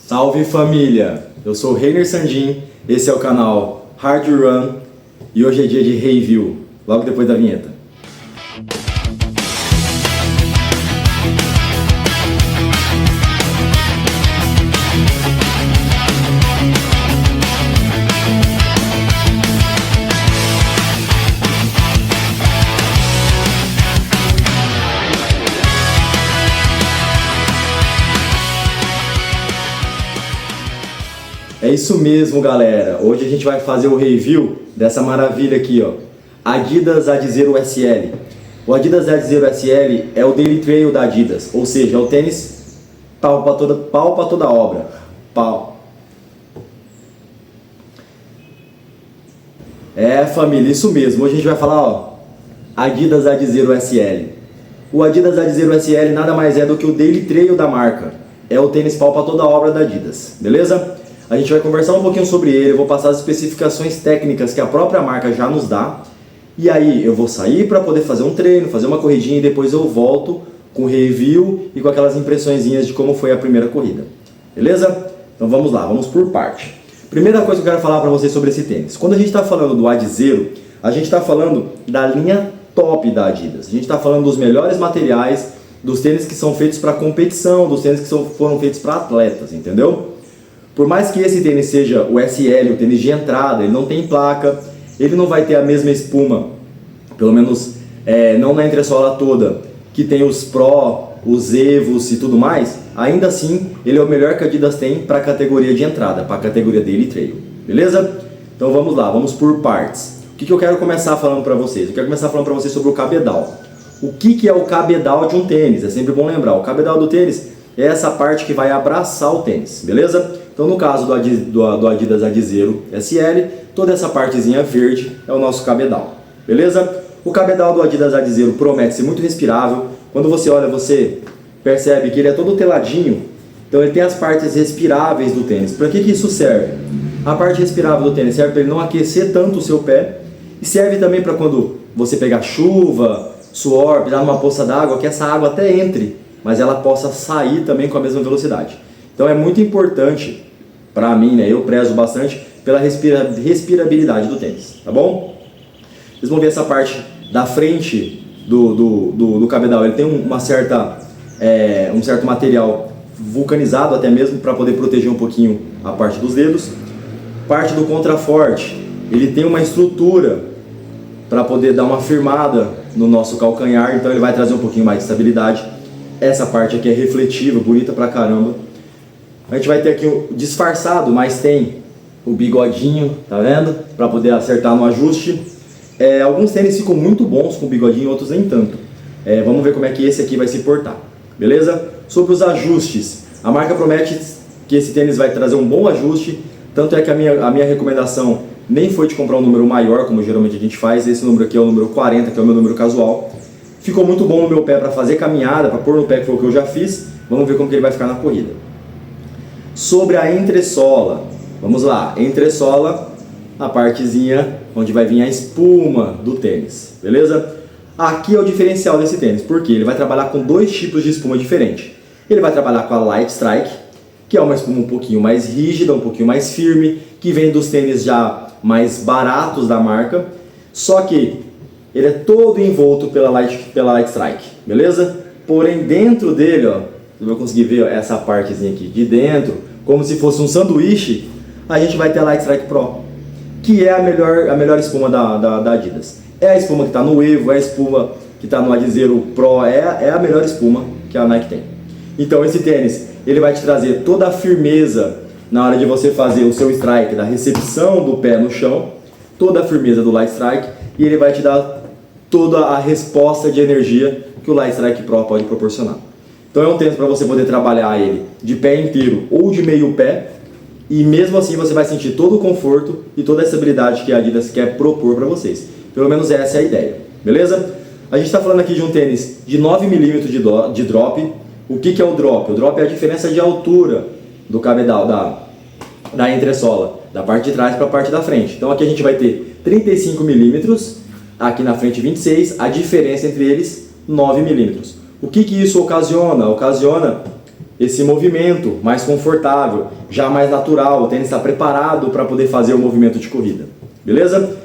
Salve família! Eu sou o Reiner Sandin, esse é o canal Hard Run e hoje é dia de review, logo depois da vinheta. É isso mesmo, galera. Hoje a gente vai fazer o review dessa maravilha aqui, ó. Adidas Adizero SL. O Adidas Adizero SL é o Daily Trail da Adidas, ou seja, é o tênis pau pra toda obra. Pau. É, família, isso mesmo. Hoje a gente vai falar, ó, Adidas Adizero SL. O Adidas Adizero SL nada mais é do que o Daily Trail da marca. É o tênis pau pra toda obra da Adidas, beleza? A gente vai conversar um pouquinho sobre ele, eu vou passar as especificações técnicas que a própria marca já nos dá. E aí eu vou sair para poder fazer um treino, fazer uma corridinha e depois eu volto com review e com aquelas impressõezinhas de como foi a primeira corrida. Beleza? Então vamos lá, vamos por parte. Primeira coisa que eu quero falar para vocês sobre esse tênis. Quando a gente está falando do Adizero, a gente está falando da linha top da Adidas. A gente está falando dos melhores materiais, dos tênis que são feitos para competição, dos tênis que foram feitos para atletas, entendeu? Por mais que esse tênis seja o SL, o tênis de entrada, ele não tem placa, ele não vai ter a mesma espuma, pelo menos não na entressola toda, que tem os Pro, os Evos e tudo mais, ainda assim ele é o melhor que a Adidas tem para a categoria de entrada, para a categoria Daily Trail, beleza? Então vamos lá, vamos por partes. O que eu quero começar falando para vocês? Eu quero começar falando para vocês sobre o cabedal. O que é o cabedal de um tênis? É sempre bom lembrar, o cabedal do tênis é essa parte que vai abraçar o tênis, beleza? Então no caso do Adidas Adizero SL, toda essa partezinha verde é o nosso cabedal, beleza? O cabedal do Adidas Adizero promete ser muito respirável. Quando você olha, você percebe que ele é todo teladinho, então ele tem as partes respiráveis do tênis. Para que isso serve? A parte respirável do tênis serve para ele não aquecer tanto o seu pé e serve também para quando você pegar chuva, suor, pisar numa poça d'água, que essa água até entre, mas ela possa sair também com a mesma velocidade. Então é muito importante, para mim, né, eu prezo bastante pela respirabilidade do tênis, tá bom? Vocês vão ver essa parte da frente do cabedal, ele tem um certo material vulcanizado até mesmo para poder proteger um pouquinho a parte dos dedos. Parte do contraforte, ele tem uma estrutura para poder dar uma firmada no nosso calcanhar, então ele vai trazer um pouquinho mais de estabilidade. Essa parte aqui é refletiva, bonita pra caramba. A gente vai ter aqui o disfarçado, mas tem o bigodinho, tá vendo? Para poder acertar no ajuste. Alguns tênis ficam muito bons com bigodinho, outros nem tanto. Vamos ver como é que esse aqui vai se portar, beleza? Sobre os ajustes, a marca promete que esse tênis vai trazer um bom ajuste. Tanto é que a minha recomendação nem foi de comprar um número maior, como geralmente a gente faz. Esse número aqui é o número 40, que é o meu número casual. Ficou muito bom no meu pé para fazer caminhada, para pôr no pé, que foi o que eu já fiz. Vamos ver como que ele vai ficar na corrida. Sobre a entressola, vamos lá, entressola, a partezinha onde vai vir a espuma do tênis, beleza? Aqui é o diferencial desse tênis, porque ele vai trabalhar com dois tipos de espuma diferentes. Ele vai trabalhar com a Light Strike, que é uma espuma um pouquinho mais rígida, um pouquinho mais firme, que vem dos tênis já mais baratos da marca, só que ele é todo envolto pela Light Strike, beleza? Porém dentro dele, ó, você vai conseguir ver, ó, essa partezinha aqui de dentro, como se fosse um sanduíche, a gente vai ter a Light Strike Pro, que é a melhor espuma da Adidas. É a espuma que está no Evo, é a espuma que está no Adizero Pro, é a melhor espuma que a Nike tem. Então esse tênis, ele vai te trazer toda a firmeza na hora de você fazer o seu strike, da recepção do pé no chão, toda a firmeza do Light Strike, e ele vai te dar toda a resposta de energia que o Light Strike Pro pode proporcionar. Então é um tênis para você poder trabalhar ele de pé inteiro ou de meio pé, e mesmo assim você vai sentir todo o conforto e toda a estabilidade que a Adidas quer propor para vocês. Pelo menos essa é a ideia, beleza? A gente está falando aqui de um tênis de 9 mm de drop. O que é o drop? O drop é a diferença de altura do cabedal, da entressola, da parte de trás para a parte da frente. Então aqui a gente vai ter 35 mm, aqui na frente 26, a diferença entre eles 9 mm. O que isso ocasiona? Ocasiona esse movimento mais confortável, já mais natural. O tênis está preparado para poder fazer o movimento de corrida, beleza?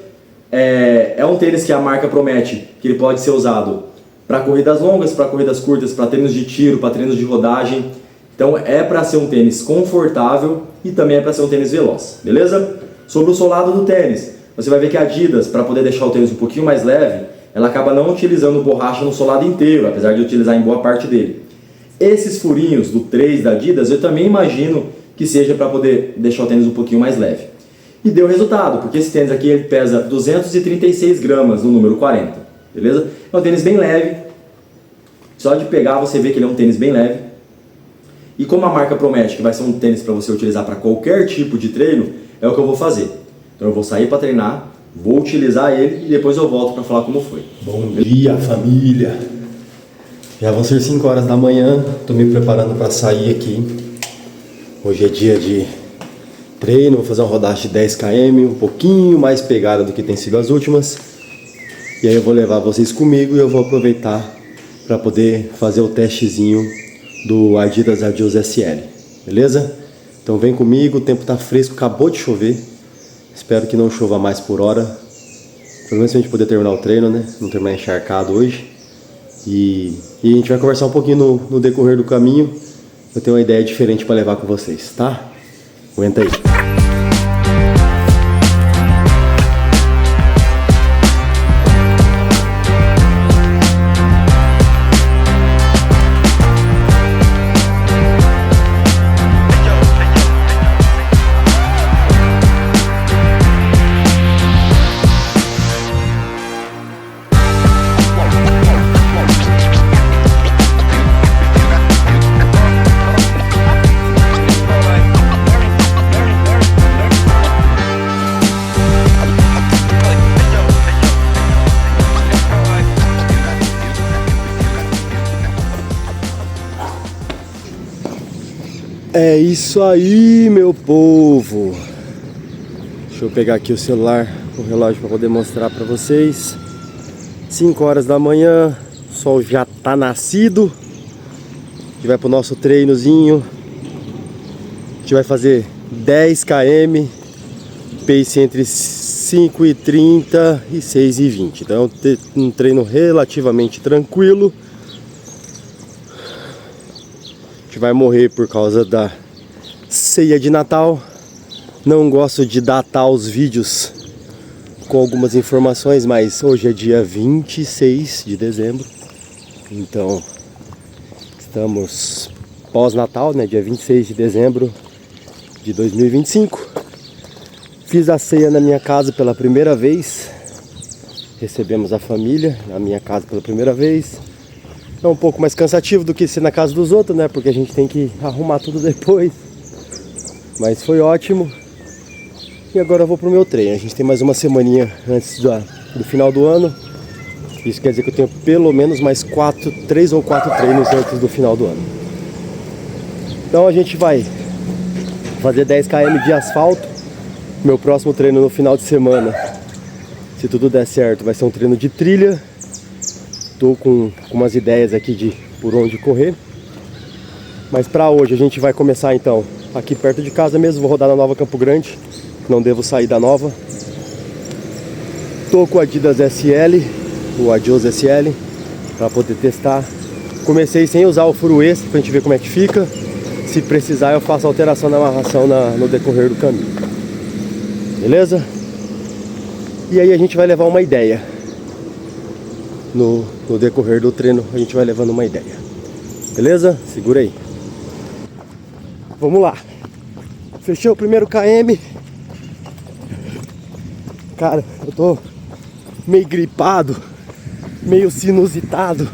É um tênis que a marca promete que ele pode ser usado para corridas longas, para corridas curtas, para treinos de tiro, para treinos de rodagem. Então é para ser um tênis confortável e também é para ser um tênis veloz, beleza? Sobre o solado do tênis, você vai ver que a Adidas, para poder deixar o tênis um pouquinho mais leve, ela acaba não utilizando borracha no solado inteiro, apesar de utilizar em boa parte dele. Esses furinhos do 3 da Adidas eu também imagino que seja para poder deixar o tênis um pouquinho mais leve. E deu resultado, porque esse tênis aqui ele pesa 236 gramas no número 40, beleza? É um tênis bem leve, só de pegar você vê que ele é um tênis bem leve. E como a marca promete que vai ser um tênis para você utilizar para qualquer tipo de treino, é o que eu vou fazer. Então eu vou sair para treinar, vou utilizar ele e depois eu volto para falar como foi. Bom dia, família! Já vão ser 5 horas da manhã, estou me preparando para sair aqui. Hoje é dia de treino, vou fazer uma rodagem de 10 km, um pouquinho mais pegada do que tem sido as últimas. E aí eu vou levar vocês comigo e eu vou aproveitar para poder fazer o testezinho do Adidas Adios SL, beleza? Então vem comigo, o tempo tá fresco, acabou de chover. Espero que não chova mais por hora. Pelo menos a gente poder terminar o treino, né? Não terminar encharcado hoje. E a gente vai conversar um pouquinho no decorrer do caminho. Eu tenho uma ideia diferente para levar com vocês, tá? Aguenta aí. É isso aí, meu povo. Deixa eu pegar aqui o celular, o relógio para poder mostrar para vocês. 5 horas da manhã, o sol já tá nascido. A gente vai pro nosso treinozinho. A gente vai fazer 10 km, pace entre 5:30 e 6:20. Então é um treino relativamente tranquilo. A gente vai morrer por causa da ceia de Natal. Não gosto de datar os vídeos com algumas informações, mas hoje é dia 26 de dezembro. Então estamos pós-Natal, né? Dia 26 de dezembro de 2025. Fiz a ceia na minha casa pela primeira vez. Recebemos a família na minha casa pela primeira vez. É um pouco mais cansativo do que ser na casa dos outros, né? Porque a gente tem que arrumar tudo depois. Mas foi ótimo. E agora eu vou pro meu treino. A gente tem mais uma semaninha antes do final do ano. Isso quer dizer que eu tenho pelo menos mais 3 ou 4 treinos antes do final do ano. Então a gente vai fazer 10 km de asfalto. Meu próximo treino no final de semana, se tudo der certo, vai ser um treino de trilha. Estou com umas ideias aqui de por onde correr. Mas para hoje a gente vai começar então aqui perto de casa mesmo. Vou rodar na Nova Campo Grande. Não devo sair da Nova. Estou com o Adidas SL, o Adios SL, para poder testar. Comecei sem usar o furo extra para a gente ver como é que fica. Se precisar eu faço alteração na amarração no decorrer do caminho. Beleza? E aí a gente vai levar uma ideia. No decorrer do treino a gente vai levando uma ideia. Beleza? Segura aí. Vamos lá. Fechei o primeiro KM. Cara, eu tô meio gripado, meio sinusitado.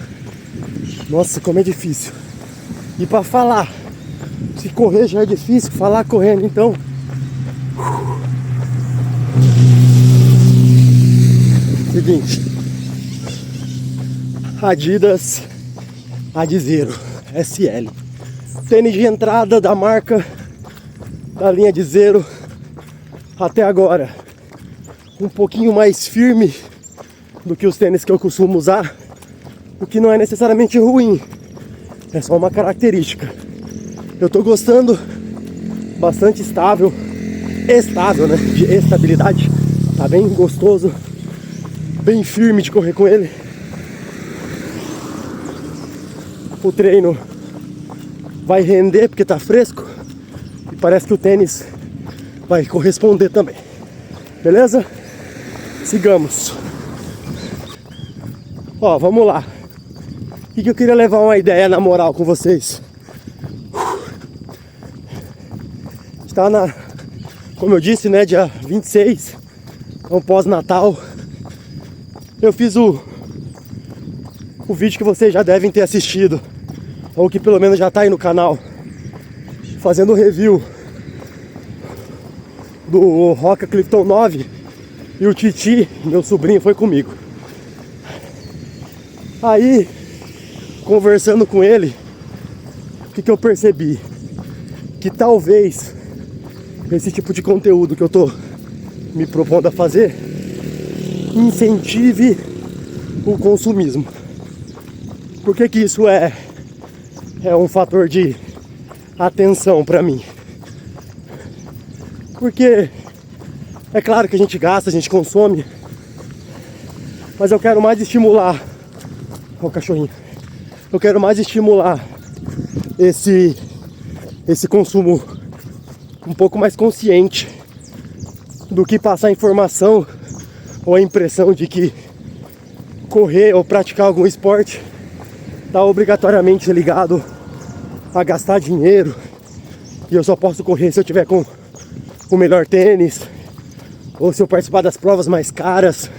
Nossa, como é difícil. E pra falar, se correr já é difícil, falar correndo então. Seguinte, Adidas Adizero SL, tênis de entrada da marca, da linha Adizero. Até agora um pouquinho mais firme do que os tênis que eu costumo usar, o que não é necessariamente ruim, é só uma característica. Eu tô gostando, bastante estável, né, de estabilidade. Tá bem gostoso, bem firme de correr com ele. O treino vai render porque tá fresco e parece que o tênis vai corresponder também. Beleza? Sigamos. Ó, vamos lá. O que eu queria levar uma ideia na moral com vocês? Está na, como eu disse, né, dia 26, então pós-natal. Eu fiz o vídeo que vocês já devem ter assistido, ou que pelo menos já tá aí no canal, fazendo review do Roca Clifton 9, e o Titi, meu sobrinho, foi comigo. Aí, conversando com ele, o que eu percebi? Que talvez esse tipo de conteúdo que eu tô me propondo a fazer incentive o consumismo. Por que que isso é um fator de atenção pra mim? Porque é claro que a gente gasta, a gente consome, mas eu quero mais estimular o cachorrinho. Eu quero mais estimular esse consumo um pouco mais consciente do que passar informação ou a impressão de que correr ou praticar algum esporte está obrigatoriamente ligado a gastar dinheiro e eu só posso correr se eu tiver com o melhor tênis ou se eu participar das provas mais caras.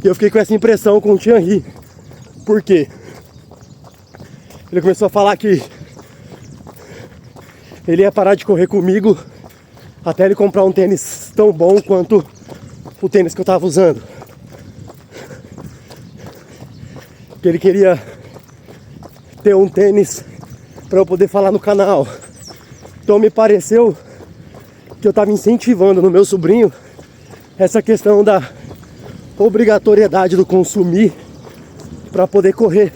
E eu fiquei com essa impressão com o Thierry. Por quê? Ele começou a falar que ele ia parar de correr comigo até ele comprar um tênis tão bom quanto o tênis que eu tava usando. Que ele queria ter um tênis para eu poder falar no canal. Então me pareceu que eu tava incentivando no meu sobrinho essa questão da obrigatoriedade do consumir para poder correr.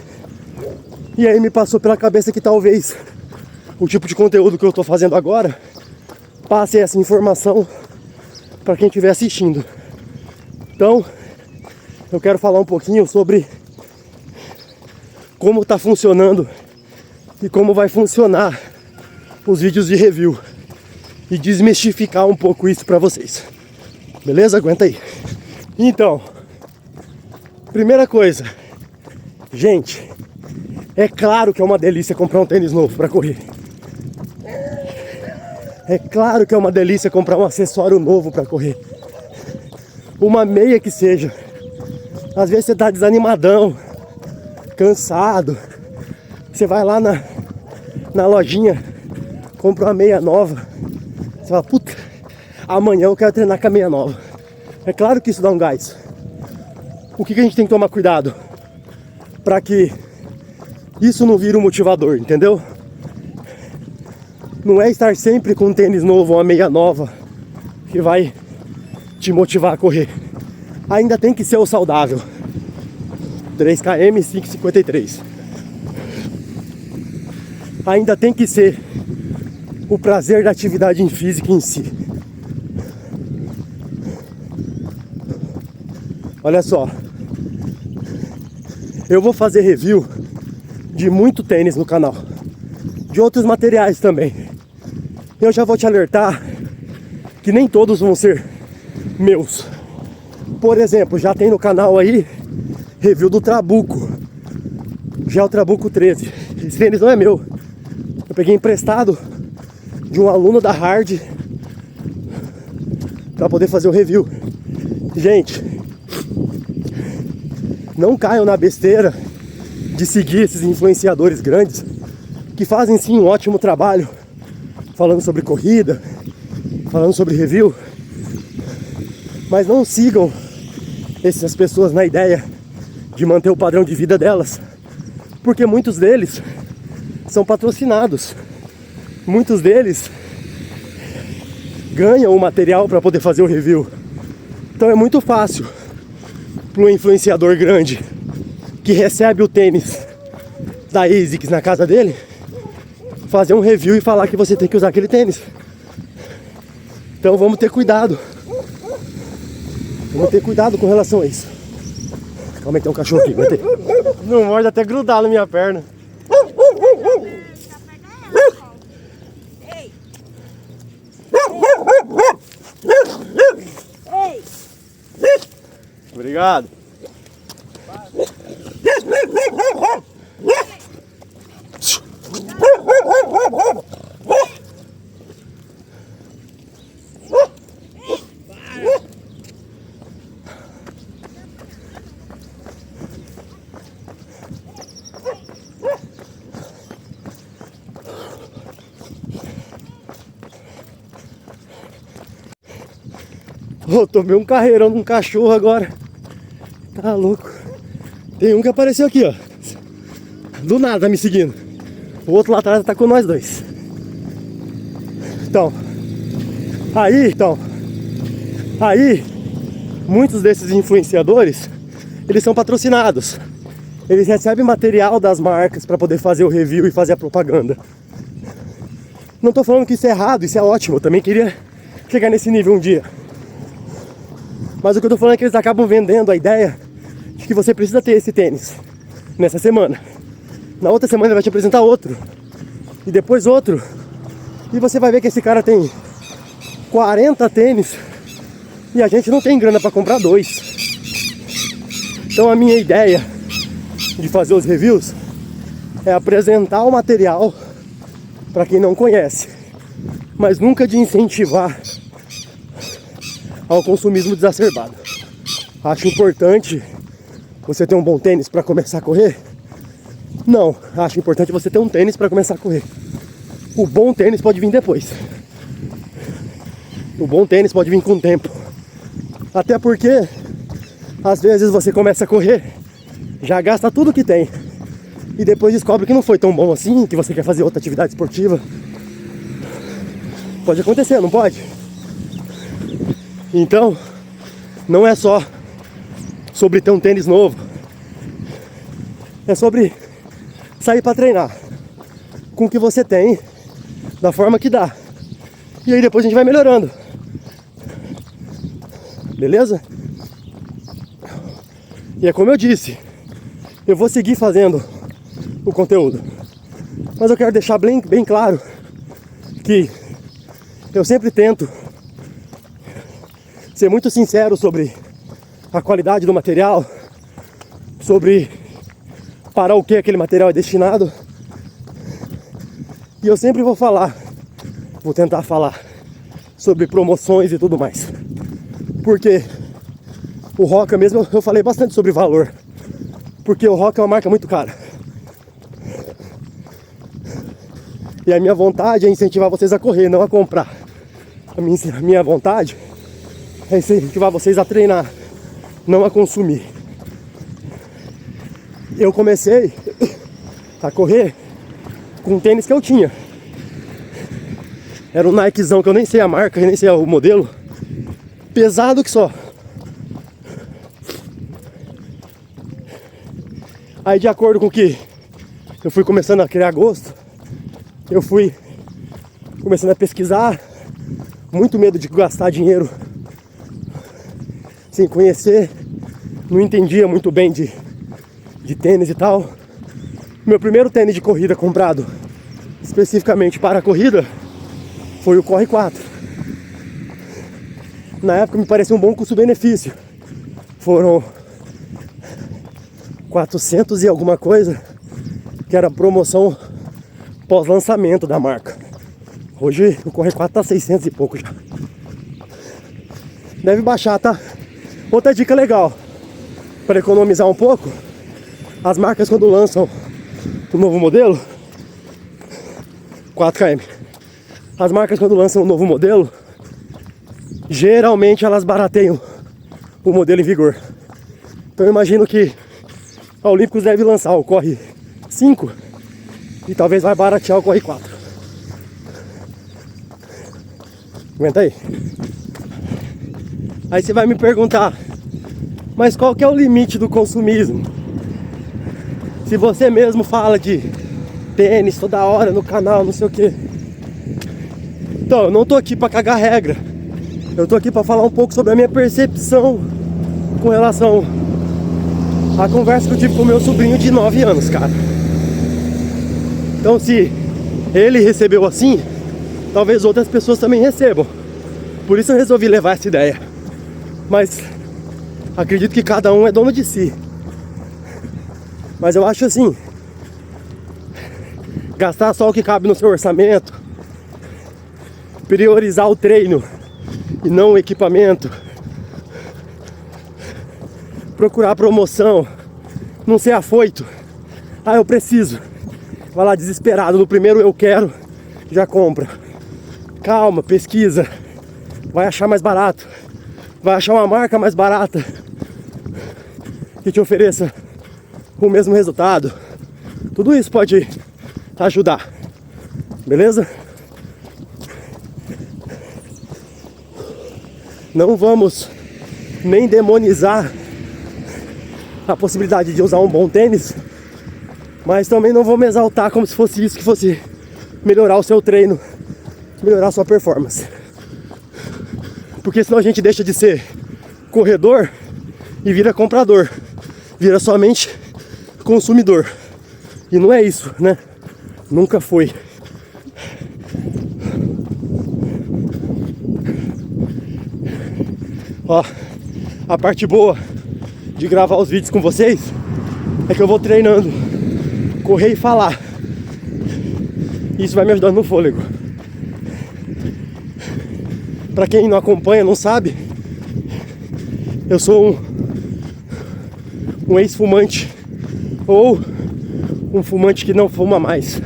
E aí me passou pela cabeça que talvez o tipo de conteúdo que eu tô fazendo agora passe essa informação para quem estiver assistindo. Então, eu quero falar um pouquinho sobre como tá funcionando e como vai funcionar os vídeos de review e desmistificar um pouco isso para vocês. Beleza? Aguenta aí. Então, primeira coisa, gente, é claro que é uma delícia comprar um tênis novo para correr. É claro que é uma delícia comprar um acessório novo para correr. Uma meia que seja. Às vezes você tá desanimadão, cansado. Você vai lá na lojinha, compra uma meia nova. Você fala, puta, amanhã eu quero treinar com a meia nova. É claro que isso dá um gás. O que a gente tem que tomar cuidado? Para que isso não vire um motivador, entendeu? Não é estar sempre com um tênis novo, uma meia nova, que vai te motivar a correr. Ainda tem que ser o saudável. 3km, 5,53. Ainda tem que ser o prazer da atividade física em si. Olha só, eu vou fazer review de muito tênis no canal, de outros materiais também. Eu já vou te alertar que nem todos vão ser meus. Por exemplo, já tem no canal aí review do Trabuco, já o Trabuco 13. Esse tênis não é meu, eu peguei emprestado de um aluno da Hard para poder fazer o review. Gente, não caiam na besteira de seguir esses influenciadores grandes que fazem sim um ótimo trabalho falando sobre corrida, falando sobre review, mas não sigam essas pessoas na ideia de manter o padrão de vida delas, porque muitos deles são patrocinados, muitos deles ganham o material para poder fazer o review. Então é muito fácil para um influenciador grande que recebe o tênis da ASICS na casa dele, fazer um review e falar que você tem que usar aquele tênis. Então vamos ter cuidado. Vamos ter cuidado com relação a isso. Calma aí, tem um cachorro aqui, vai ter. Não morde até grudar na minha perna. Ei! Obrigado. Oh, tomei um carreirão de um cachorro agora. Tá louco. Tem um que apareceu aqui, ó. Do nada tá me seguindo. O outro lá atrás tá com nós dois. Então, muitos desses influenciadores, eles são patrocinados. Eles recebem material das marcas para poder fazer o review e fazer a propaganda. Não tô falando que isso é errado, isso é ótimo. Eu também queria chegar nesse nível um dia. Mas o que eu tô falando é que eles acabam vendendo a ideia de que você precisa ter esse tênis nessa semana. Na outra semana ele vai te apresentar outro. E depois outro. E você vai ver que esse cara tem 40 tênis e a gente não tem grana para comprar 2. Então a minha ideia de fazer os reviews é apresentar o material para quem não conhece, mas nunca de incentivar ao consumismo exacerbado. Acho importante você ter um bom tênis para começar a correr? Não, acho importante você ter um tênis para começar a correr. O bom tênis pode vir depois. O bom tênis pode vir com o tempo. Até porque às vezes você começa a correr, já gasta tudo que tem e depois descobre que não foi tão bom assim, que você quer fazer outra atividade esportiva. Pode acontecer, não pode? Então, não é só sobre ter um tênis novo. É sobre sair para treinar com o que você tem, da forma que dá. E aí depois a gente vai melhorando. Beleza? E é como eu disse, eu vou seguir fazendo o conteúdo. Mas eu quero deixar bem claro que eu sempre tento ser muito sincero sobre a qualidade do material, sobre para o que aquele material é destinado. E eu sempre vou tentar falar sobre promoções e tudo mais. Porque o Roca mesmo, eu falei bastante sobre valor. Porque o Roca é uma marca muito cara. E a minha vontade é incentivar vocês a correr, não a comprar. A minha vontade é incentivar vocês a treinar, não a consumir. Eu comecei a correr com um tênis que eu tinha. Era um Nikezão que eu nem sei a marca, nem sei o modelo. Pesado que só. Aí, de acordo com que eu fui começando a criar gosto, eu fui começando a pesquisar. Muito medo de gastar dinheiro sem conhecer. Não entendia muito bem de tênis e tal. Meu primeiro tênis de corrida comprado especificamente para a corrida foi o Corre 4. Na época me parecia um bom custo-benefício. Foram 400 e alguma coisa, que era promoção pós-lançamento da marca. Hoje o Corre 4 tá 600 e pouco já. Deve baixar, tá? Outra dica legal para economizar um pouco: as marcas, quando lançam o novo modelo 4km, as marcas, quando lançam um novo modelo, geralmente elas barateiam o modelo em vigor. Então eu imagino que a Olímpicos deve lançar o Corre 5 e talvez vai baratear o Corre 4. Aguenta aí. Aí você vai me perguntar, mas qual que é o limite do consumismo? Se você mesmo fala de tênis toda hora no canal, não sei o que. Então, eu não tô aqui pra cagar regra. Eu tô aqui pra falar um pouco sobre a minha percepção com relação à conversa que eu tive com o meu sobrinho de 9 anos, cara. Então, se ele recebeu assim, talvez outras pessoas também recebam. Por isso eu resolvi levar essa ideia. Mas acredito que cada um é dono de si. Mas eu acho assim, gastar só o que cabe no seu orçamento, priorizar o treino e não o equipamento, procurar promoção, não ser afoito. Ah, eu preciso. Vai lá desesperado, no primeiro eu quero, já compra. Calma, pesquisa, vai achar mais barato, vai achar uma marca mais barata que te ofereça o mesmo resultado. Tudo isso pode ajudar, beleza? Não vamos nem demonizar a possibilidade de usar um bom tênis, mas também não vamos exaltar como se fosse isso que fosse melhorar o seu treino, melhorar a sua performance. Porque senão a gente deixa de ser corredor e vira comprador, vira somente consumidor. E não é isso, né? Nunca foi. Ó, a parte boa de gravar os vídeos com vocês é que eu vou treinando correr e falar. Isso vai me ajudando no fôlego. Pra quem não acompanha, não sabe, eu sou um ex-fumante, ou um fumante que não fuma mais.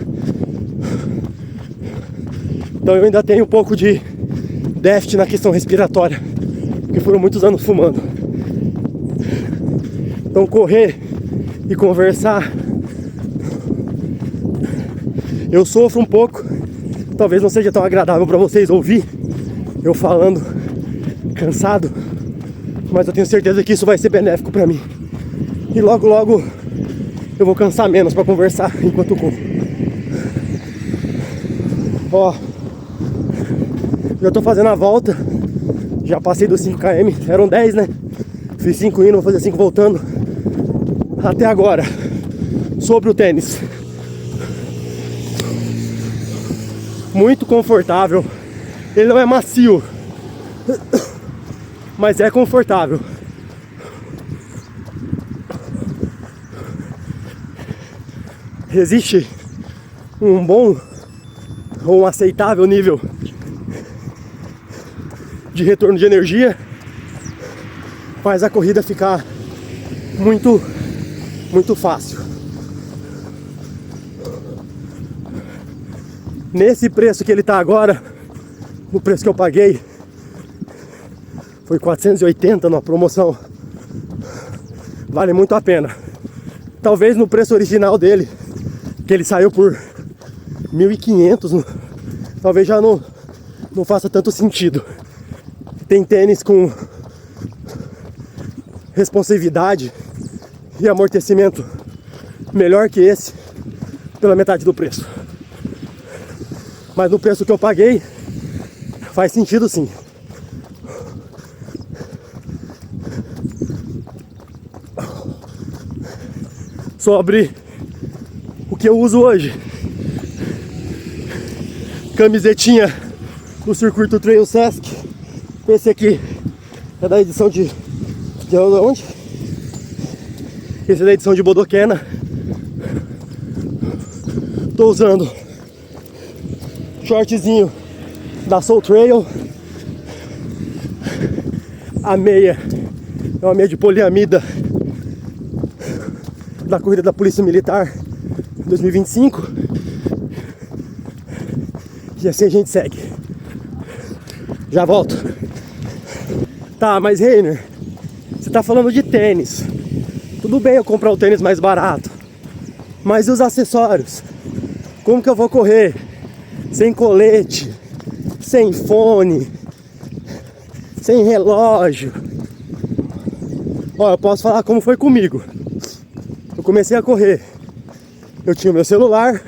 Então eu ainda tenho um pouco de déficit na questão respiratória, porque foram muitos anos fumando. Então correr e conversar, eu sofro um pouco. Talvez não seja tão agradável para vocês ouvir eu falando cansado, mas eu tenho certeza que isso vai ser benéfico para mim. E logo logo eu vou cansar menos para conversar enquanto corro. Ó, já tô fazendo a volta, já passei dos 5 km, eram 10, né? Fiz 5 indo, vou fazer 5 voltando. Até agora, sobre o tênis, muito confortável. Ele não é macio, mas é confortável. Existe um bom ou um aceitável nível de retorno de energia, faz a corrida ficar muito fácil. Nesse preço que ele tá agora, no preço que eu paguei, foi 480 numa promoção. Vale muito a pena. Talvez no preço original dele, que ele saiu por 1.500, talvez já não faça tanto sentido. Tem tênis com responsividade e amortecimento melhor que esse, pela metade do preço. Mas no preço que eu paguei, faz sentido sim. Sobre o que eu uso hoje: camisetinha do Circuito Trail Sesc. Esse aqui é da edição de onde? Esse é da edição de Bodoquena. Tô usando shortzinho da Soul Trail. A meia é uma meia de poliamida da corrida da Polícia Militar 2025. E assim a gente segue. Já volto. Tá, mas Reiner, você tá falando de tênis. Tudo bem eu comprar o tênis mais barato, mas e os acessórios? Como que eu vou correr sem colete, sem fone, sem relógio? Ó, eu posso falar como foi comigo. Eu comecei a correr eu tinha o meu celular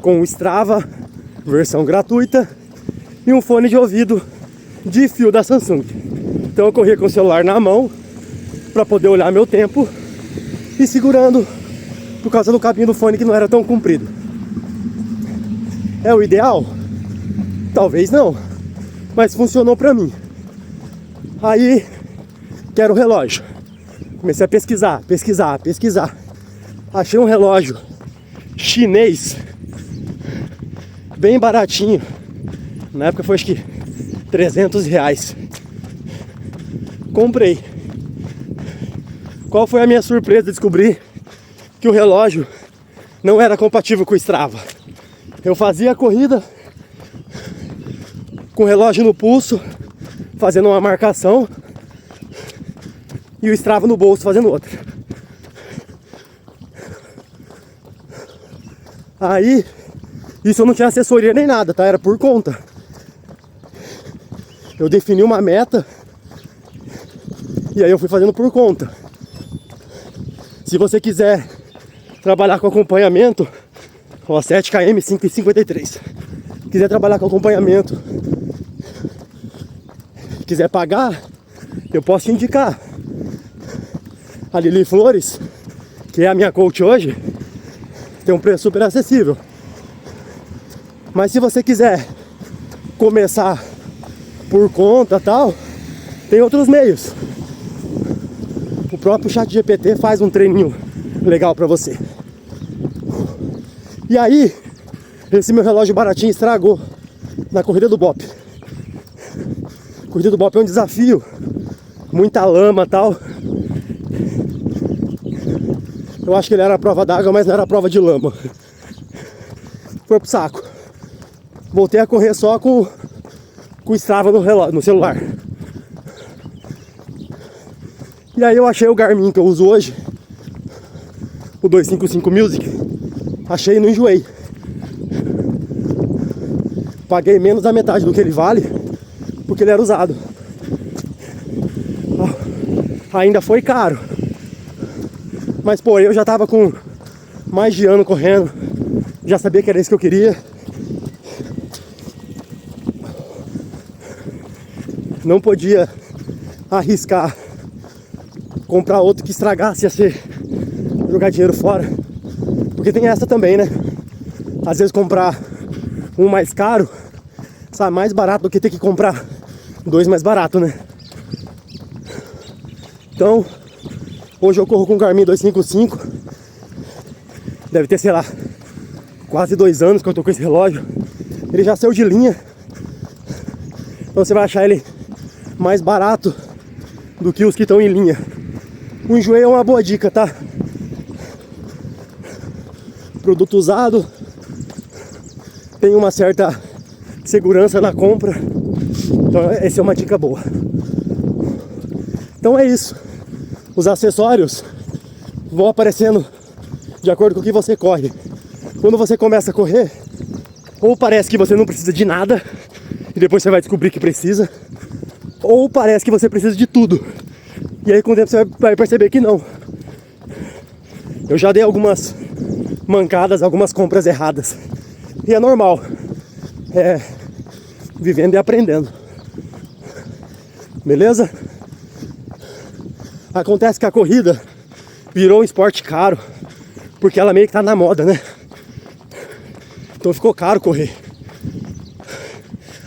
com o Strava, versão gratuita, e um fone de ouvido de fio da Samsung. Então eu corria com o celular na mão para poder olhar meu tempo e segurando por causa do cabinho do fone que não era tão comprido. É o ideal? Talvez não, mas funcionou pra mim. Aí, quero o relógio. Comecei a pesquisar. Achei um relógio chinês, bem baratinho. Na época foi acho que R$300. Comprei. Qual foi a minha surpresa? Descobri que o relógio não era compatível com o Strava. Eu fazia a corrida com o relógio no pulso, fazendo uma marcação, e o Strava no bolso fazendo outra. Aí, isso eu não tinha assessoria nem nada, tá? Era por conta. Eu defini uma meta e aí eu fui fazendo por conta. Se você quiser trabalhar com acompanhamento, ó, 7 km 5,53. Quiser trabalhar com acompanhamento, quiser pagar, eu posso te indicar a Lili Flores, que é a minha coach hoje, tem um preço super acessível. Mas se você quiser começar por conta tal, tem outros meios. O próprio ChatGPT faz um treininho legal pra você. E aí, esse meu relógio baratinho estragou na corrida do Bop. Corrida do Bop é um desafio, muita lama e tal. Eu acho que ele era a prova d'água, mas não era a prova de lama. Foi pro saco. Voltei a correr só com o Strava no celular. E aí eu achei o Garmin que eu uso hoje, o 255 Music. Achei e não enjoei. Paguei menos da metade do que ele vale, porque ele era usado. Ainda foi caro. Mas pô, eu já tava com mais de ano correndo, já sabia que era isso que eu queria. Não podia arriscar comprar outro que estragasse, ia ser jogar dinheiro fora. Porque tem essa também, né? Às vezes comprar um mais caro sai mais barato do que ter que comprar dois mais barato, né? Então, hoje eu corro com o Garmin 255. Deve ter, sei lá, quase 2 anos que eu tô com esse relógio. Ele já saiu de linha. Então você vai achar ele mais barato do que os que estão em linha. O enjoei é uma boa dica, tá? Produto usado, tem uma certa segurança na compra. Então essa é uma dica boa. Então é isso. Os acessórios vão aparecendo de acordo com o que você corre. Quando você começa a correr, ou parece que você não precisa de nada e depois você vai descobrir que precisa, ou parece que você precisa de tudo e aí com o tempo você vai perceber que não. Eu já dei algumas mancadas, algumas compras erradas, e é normal. É vivendo e aprendendo. Beleza? Acontece que a corrida virou um esporte caro, porque ela meio que tá na moda, né? Então ficou caro correr.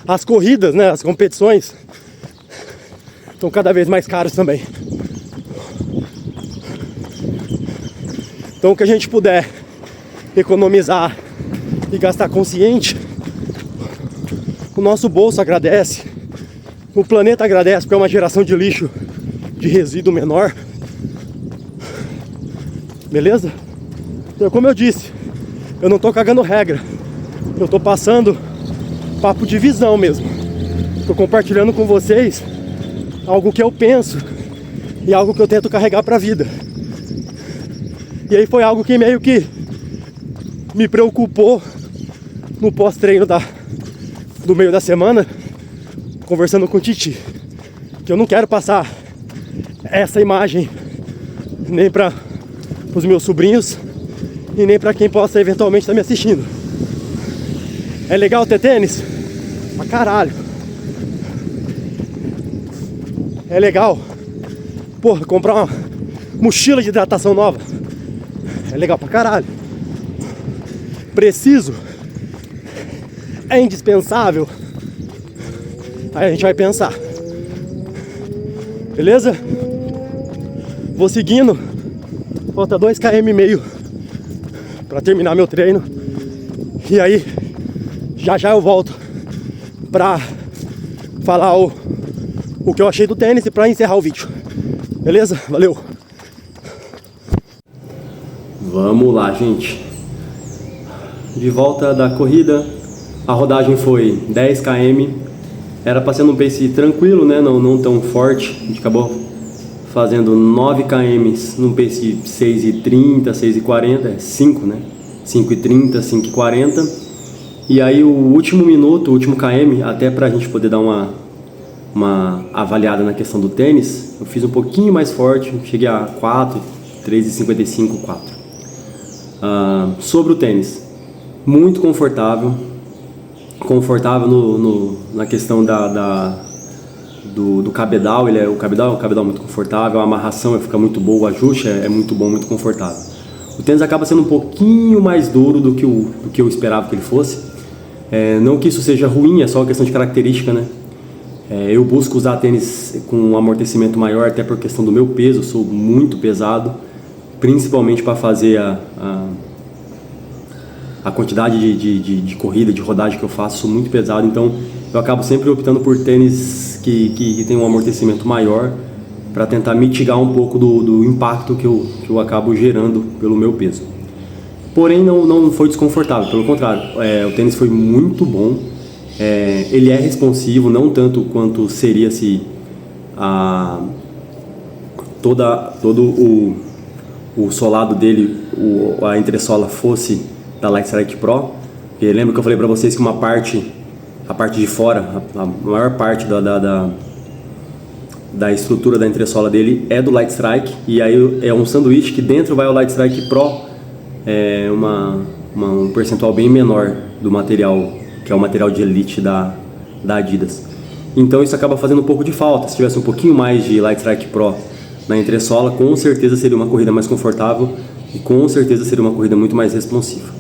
As corridas, né, as competições estão cada vez mais caras também. Então o que a gente puder economizar e gastar consciente, o nosso bolso agradece, o planeta agradece, porque é uma geração de lixo, de resíduo menor. Beleza? Então, como eu disse, eu não tô cagando regra, eu tô passando papo de visão mesmo. Tô compartilhando com vocês algo que eu penso e algo que eu tento carregar pra vida. E aí foi algo que meio que me preocupou no pós-treino do meio da semana, conversando com o Titi, que eu não quero passar essa imagem nem para os meus sobrinhos e nem para quem possa eventualmente estar me assistindo. É legal ter tênis? Pra caralho. É legal, porra, comprar uma mochila de hidratação nova. É legal pra caralho. Preciso? É indispensável? Aí a gente vai pensar. Beleza? Vou seguindo. Falta 2,5 km pra terminar meu treino. E aí, já eu volto pra falar o que eu achei do tênis e pra encerrar o vídeo. Beleza? Valeu! Vamos lá, gente. De volta da corrida. A rodagem foi 10 km. Era pra ser num pace tranquilo, né? Não tão forte. A gente acabou fazendo 9 km num pace 6,30, 6,40. É 5, né? 5,30, 5,40. E aí o último minuto, o último km, até pra gente poder dar uma avaliada na questão do tênis, eu fiz um pouquinho mais forte. Cheguei a 4, 3,55, 4. Sobre o tênis, muito confortável na questão do cabedal. O cabedal é um cabedal muito confortável, a amarração fica muito boa, o ajuste é muito bom, muito confortável. O tênis acaba sendo um pouquinho mais duro do que eu esperava que ele fosse. Não que isso seja ruim, é só uma questão de característica, né? Eu busco usar tênis com um amortecimento maior, até por questão do meu peso, eu sou muito pesado, principalmente para fazer a quantidade de corrida, de rodagem que eu faço, sou muito pesado, então eu acabo sempre optando por tênis que tem um amortecimento maior, para tentar mitigar um pouco do impacto que eu acabo gerando pelo meu peso. Porém, não foi desconfortável, pelo contrário, o tênis foi muito bom. Ele é responsivo, não tanto quanto seria se todo o solado dele, a entressola fosse da Lightstrike Pro. E lembra que eu falei para vocês que a parte de fora, a maior parte da estrutura da entressola dele é do Lightstrike, e aí é um sanduíche que dentro vai o Lightstrike Pro, um percentual bem menor do material, que é o material de elite da Adidas. Então isso acaba fazendo um pouco de falta. Se tivesse um pouquinho mais de Lightstrike Pro na entressola, com certeza seria uma corrida mais confortável e com certeza seria uma corrida muito mais responsiva.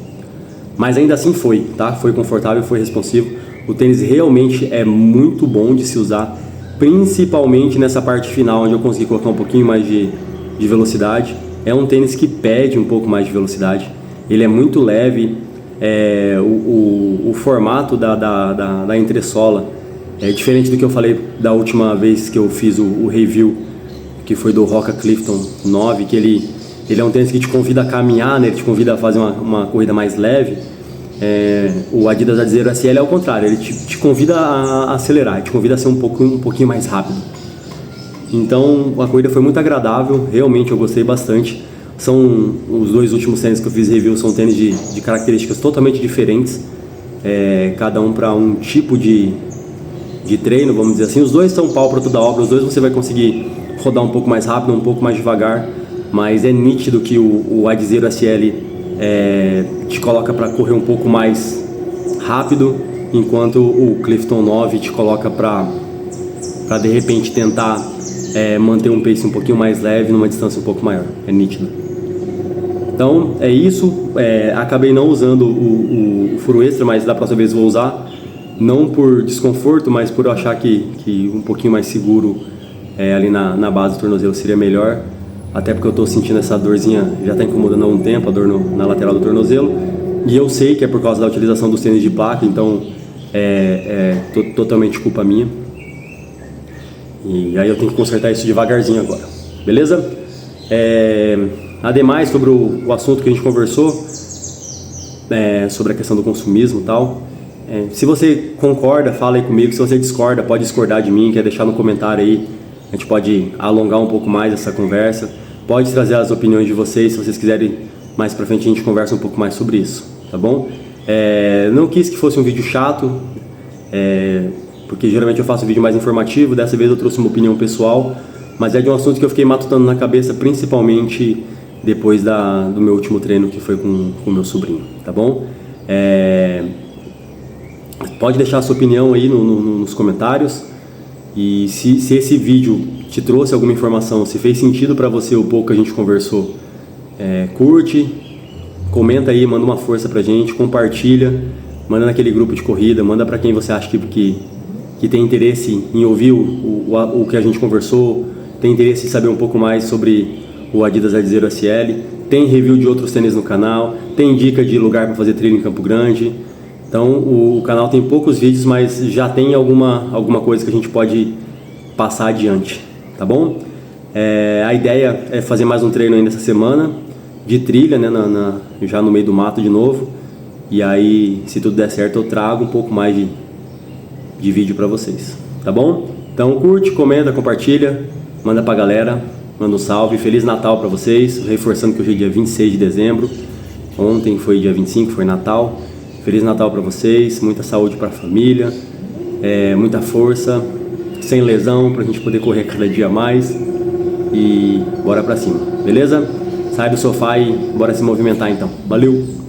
Mas ainda assim tá? Foi confortável, foi responsivo. O tênis realmente é muito bom de se usar, principalmente nessa parte final, onde eu consegui colocar um pouquinho mais de velocidade. É um tênis que pede um pouco mais de velocidade. Ele é muito leve. O formato da entressola é diferente do que eu falei da última vez que eu fiz o review, que foi do Roca Clifton 9, que ele é um tênis que te convida a caminhar, né? Ele te convida a fazer uma corrida mais leve. O Adidas Adizero SL é o contrário, ele te convida a acelerar, te convida a ser um pouquinho mais rápido. Então a corrida foi muito agradável, realmente eu gostei bastante. São os dois últimos tênis que eu fiz review, são tênis de características totalmente diferentes, cada um para um tipo de treino, vamos dizer assim. Os dois são pau para toda obra, os dois você vai conseguir rodar um pouco mais rápido, um pouco mais devagar, mas é nítido que o Adizero SL te coloca para correr um pouco mais rápido, enquanto o Clifton 9 te coloca para de repente tentar manter um pace um pouquinho mais leve numa distância um pouco maior. É nítido. Então é isso. Acabei não usando o furo extra, mas da próxima vez vou usar, não por desconforto, mas por eu achar que um pouquinho mais seguro ali na base do tornozelo seria melhor. Até porque eu estou sentindo essa dorzinha, já está incomodando há um tempo, a dor na lateral do tornozelo. E eu sei que é por causa da utilização dos tênis de placa, então totalmente culpa minha. E aí eu tenho que consertar isso devagarzinho agora, beleza? Ademais, sobre o assunto que a gente conversou, sobre a questão do consumismo e tal, se você concorda, fala aí comigo. Se você discorda, pode discordar de mim, quer deixar no comentário aí. A gente pode alongar um pouco mais essa conversa. Pode trazer as opiniões de vocês, se vocês quiserem. Mais pra frente a gente conversa um pouco mais sobre isso, tá bom? Não quis que fosse um vídeo chato, porque geralmente eu faço um vídeo mais informativo. Dessa vez eu trouxe uma opinião pessoal, mas é de um assunto que eu fiquei matutando na cabeça, principalmente depois do meu último treino, que foi com o meu sobrinho, tá bom? Pode deixar a sua opinião aí nos comentários, e se esse vídeo te trouxe alguma informação, se fez sentido para você o pouco que a gente conversou, curte, comenta aí, manda uma força pra gente, compartilha, manda naquele grupo de corrida, manda para quem você acha que tem interesse em ouvir o que a gente conversou, tem interesse em saber um pouco mais sobre o Adidas Adizero SL, tem review de outros tênis no canal, tem dica de lugar para fazer trilha em Campo Grande. Então o canal tem poucos vídeos, mas já tem alguma coisa que a gente pode passar adiante, tá bom? A ideia é fazer mais um treino ainda essa semana, de trilha, né, já no meio do mato de novo. E aí, se tudo der certo, eu trago um pouco mais de vídeo para vocês, tá bom? Então curte, comenta, compartilha, manda pra galera, manda um salve, Feliz Natal para vocês, reforçando que hoje é dia 26 de dezembro, ontem foi dia 25, foi Natal. Feliz Natal para vocês, muita saúde para a família, muita força, sem lesão, pra gente poder correr cada dia mais e bora pra cima, beleza? Sai do sofá e bora se movimentar então. Valeu!